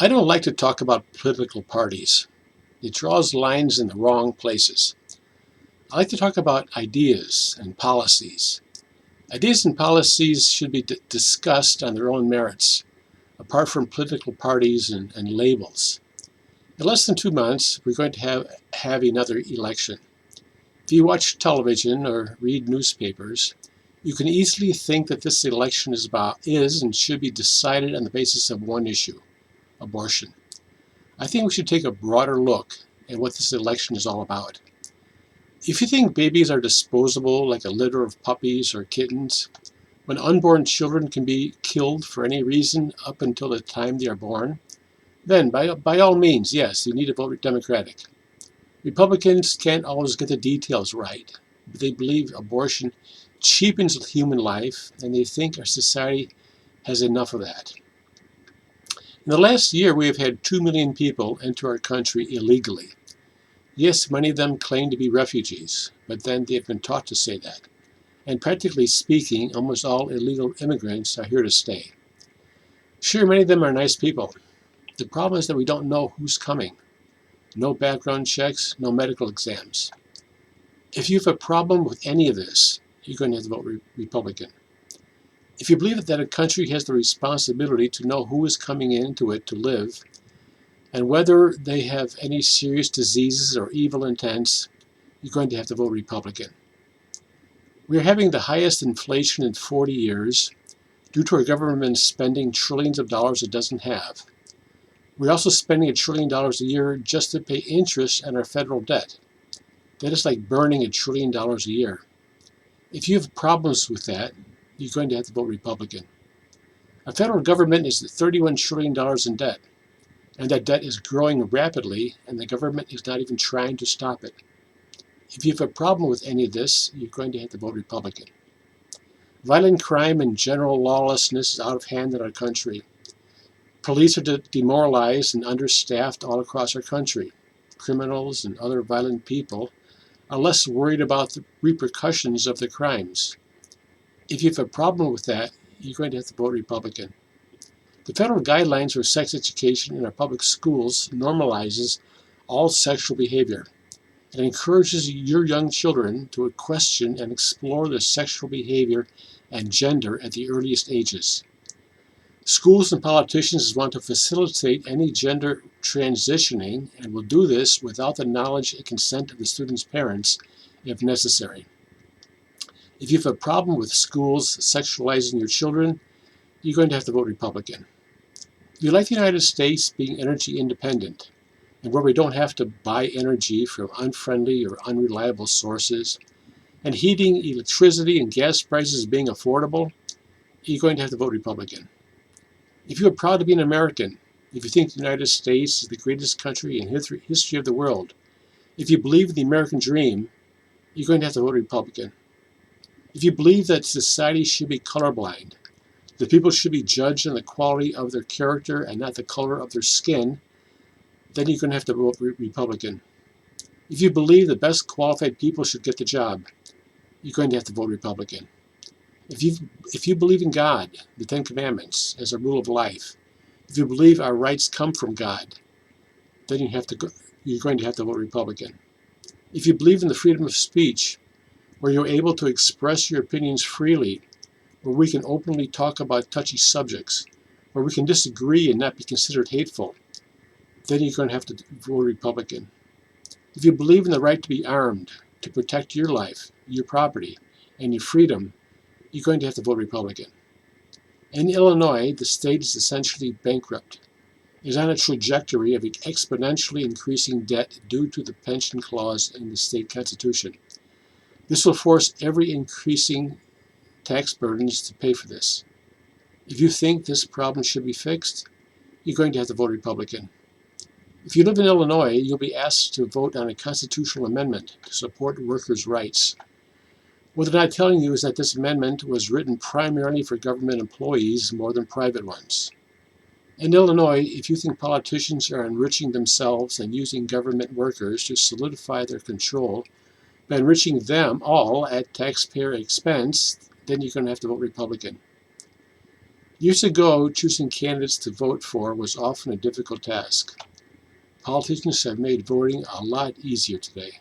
I don't like to talk about political parties. It draws lines in the wrong places. I like to talk about ideas and policies. Ideas and policies should be discussed on their own merits, apart from political parties and labels. In less than 2 months, we're going to have another election. If you watch television or read newspapers, you can easily think that this election is and should be decided on the basis of one issue: abortion. I think we should take a broader look at what this election is all about. If you think babies are disposable like a litter of puppies or kittens, when unborn children can be killed for any reason up until the time they are born, then by all means, yes, you need to vote Democratic. Republicans can't always get the details right, but they believe abortion cheapens human life, and they think our society has enough of that. In the last year, we have had 2 million people enter our country illegally. Yes, many of them claim to be refugees, but then they have been taught to say that. And practically speaking, almost all illegal immigrants are here to stay. Sure, many of them are nice people. The problem is that we don't know who's coming. No background checks, no medical exams. If you have a problem with any of this, you're going to have to vote Republican. If you believe that a country has the responsibility to know who is coming into it to live, and whether they have any serious diseases or evil intents, you're going to have to vote Republican. We are having the highest inflation in 40 years due to our government spending trillions of dollars it doesn't have. We're also spending $1 trillion a year just to pay interest on our federal debt. That is like burning $1 trillion a year. If you have problems with that, you're going to have to vote Republican. Our federal government is $31 trillion in debt, and that debt is growing rapidly, and the government is not even trying to stop it. If you have a problem with any of this, you're going to have to vote Republican. Violent crime and general lawlessness is out of hand in our country. Police are demoralized and understaffed all across our country. Criminals and other violent people are less worried about the repercussions of their crimes. If you have a problem with that, you're going to have to vote Republican. The federal guidelines for sex education in our public schools normalizes all sexual behavior. It encourages your young children to question and explore their sexual behavior and gender at the earliest ages. Schools and politicians want to facilitate any gender transitioning and will do this without the knowledge and consent of the students' parents if necessary. If you have a problem with schools sexualizing your children, you're going to have to vote Republican. If you like the United States being energy independent, and where we don't have to buy energy from unfriendly or unreliable sources, and heating, electricity, and gas prices being affordable, you're going to have to vote Republican. If you are proud to be an American, if you think the United States is the greatest country in history of the world, if you believe in the American dream, you're going to have to vote Republican. If you believe that society should be colorblind, that people should be judged on the quality of their character and not the color of their skin, then you're going to have to vote Republican. If you believe the best qualified people should get the job, you're going to have to vote Republican. If you believe in God, the Ten Commandments, as a rule of life, if you believe our rights come from God, then you're going to have to vote Republican. If you believe in the freedom of speech, where you're able to express your opinions freely, where we can openly talk about touchy subjects, where we can disagree and not be considered hateful, then you're going to have to vote Republican. If you believe in the right to be armed, to protect your life, your property, and your freedom, you're going to have to vote Republican. In Illinois, the state is essentially bankrupt. It is on a trajectory of exponentially increasing debt due to the pension clause in the state constitution. This will force every increasing tax burdens to pay for this. If you think this problem should be fixed, you're going to have to vote Republican. If you live in Illinois, you'll be asked to vote on a constitutional amendment to support workers' rights. What they're not telling you is that this amendment was written primarily for government employees more than private ones. In Illinois, if you think politicians are enriching themselves and using government workers to solidify their control by enriching them all at taxpayer expense, then you're going to have to vote Republican. Years ago, choosing candidates to vote for was often a difficult task. Politicians have made voting a lot easier today.